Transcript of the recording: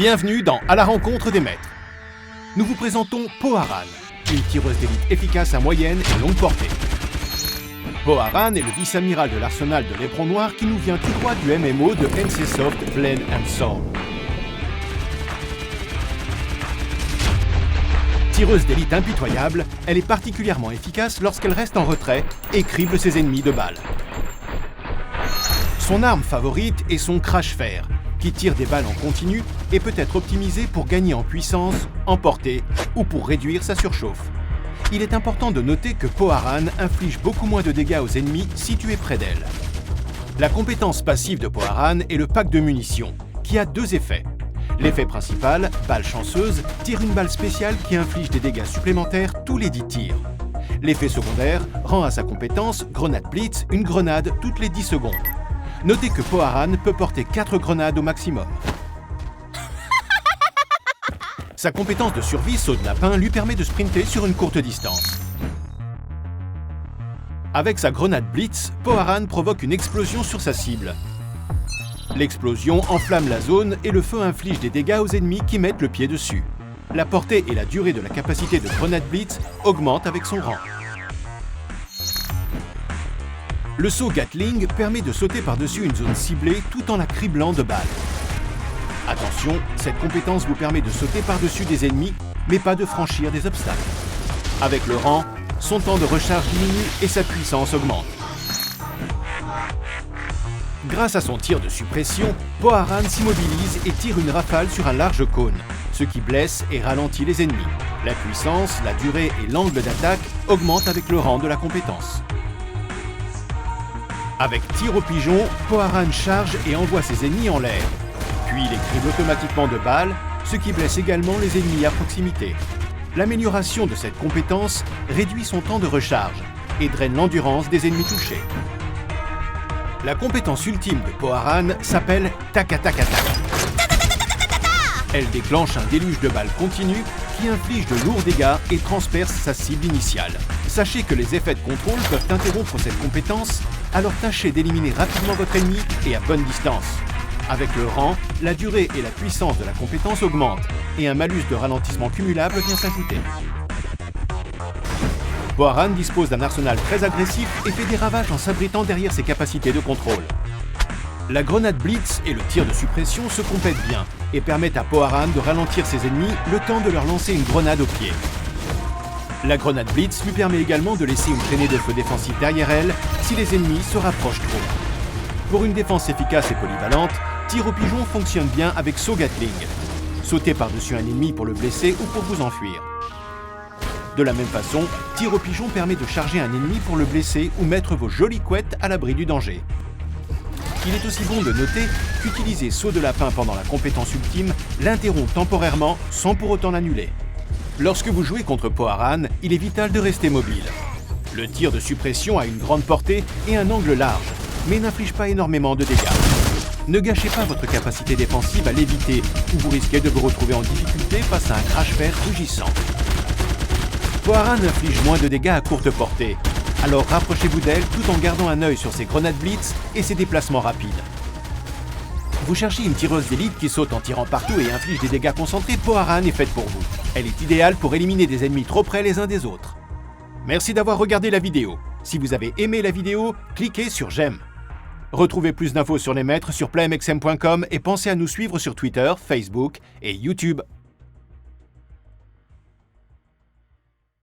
Bienvenue dans À la rencontre des maîtres. Nous vous présentons Poharan, une tireuse d'élite efficace à moyenne et longue portée. Poharan est le vice-amiral de l'arsenal de l'Éperon Noir qui nous vient tout droit du MMO de NCSoft Blade & Soul. Tireuse d'élite impitoyable, elle est particulièrement efficace lorsqu'elle reste en retrait et crible ses ennemis de balles. Son arme favorite est son crash-fer, qui tire des balles en continu et peut être optimisé pour gagner en puissance, en portée ou pour réduire sa surchauffe. Il est important de noter que Poharan inflige beaucoup moins de dégâts aux ennemis situés près d'elle. La compétence passive de Poharan est le pack de munitions, qui a deux effets. L'effet principal, balle chanceuse, tire une balle spéciale qui inflige des dégâts supplémentaires tous les 10 tirs. L'effet secondaire rend à sa compétence Grenade Blitz une grenade toutes les 10 secondes. Notez que Poharan peut porter 4 grenades au maximum. Sa compétence de survie saut de lapin lui permet de sprinter sur une courte distance. Avec sa grenade Blitz, Poharan provoque une explosion sur sa cible. L'explosion enflamme la zone et le feu inflige des dégâts aux ennemis qui mettent le pied dessus. La portée et la durée de la capacité de grenade Blitz augmentent avec son rang. Le saut Gatling permet de sauter par-dessus une zone ciblée tout en la criblant de balles. Attention, cette compétence vous permet de sauter par-dessus des ennemis, mais pas de franchir des obstacles. Avec le rang, son temps de recharge diminue et sa puissance augmente. Grâce à son tir de suppression, Poharan s'immobilise et tire une rafale sur un large cône, ce qui blesse et ralentit les ennemis. La puissance, la durée et l'angle d'attaque augmentent avec le rang de la compétence. Avec tir au pigeon, Poharan charge et envoie ses ennemis en l'air. Puis il les crible automatiquement de balles, ce qui blesse également les ennemis à proximité. L'amélioration de cette compétence réduit son temps de recharge et draine l'endurance des ennemis touchés. La compétence ultime de Poharan s'appelle Taka Taka Taka. Elle déclenche un déluge de balles continues qui inflige de lourds dégâts et transperce sa cible initiale. Sachez que les effets de contrôle peuvent interrompre cette compétence, alors tâchez d'éliminer rapidement votre ennemi et à bonne distance. Avec le rang, la durée et la puissance de la compétence augmentent et un malus de ralentissement cumulable vient s'ajouter. Poharan dispose d'un arsenal très agressif et fait des ravages en s'abritant derrière ses capacités de contrôle. La grenade Blitz et le tir de suppression se complètent bien et permettent à Poharan de ralentir ses ennemis le temps de leur lancer une grenade au pied. La grenade Blitz lui permet également de laisser une traînée de feu défensif derrière elle si les ennemis se rapprochent trop. Pour une défense efficace et polyvalente, tir au pigeon fonctionne bien avec saut Gatling. Sautez par-dessus un ennemi pour le blesser ou pour vous enfuir. De la même façon, tir au pigeon permet de charger un ennemi pour le blesser ou mettre vos jolies couettes à l'abri du danger. Il est aussi bon de noter qu'utiliser saut de lapin pendant la compétence ultime l'interrompt temporairement sans pour autant l'annuler. Lorsque vous jouez contre Poharan, il est vital de rester mobile. Le tir de suppression a une grande portée et un angle large, mais n'inflige pas énormément de dégâts. Ne gâchez pas votre capacité défensive à l'éviter, ou vous risquez de vous retrouver en difficulté face à un crash-fer rugissant. Poharan inflige moins de dégâts à courte portée, alors rapprochez-vous d'elle tout en gardant un œil sur ses grenades Blitz et ses déplacements rapides. Vous cherchez une tireuse d'élite qui saute en tirant partout et inflige des dégâts concentrés, Poharan est faite pour vous. Elle est idéale pour éliminer des ennemis trop près les uns des autres. Merci d'avoir regardé la vidéo. Si vous avez aimé la vidéo, cliquez sur j'aime. Retrouvez plus d'infos sur les maîtres sur playmxm.com et pensez à nous suivre sur Twitter, Facebook et YouTube.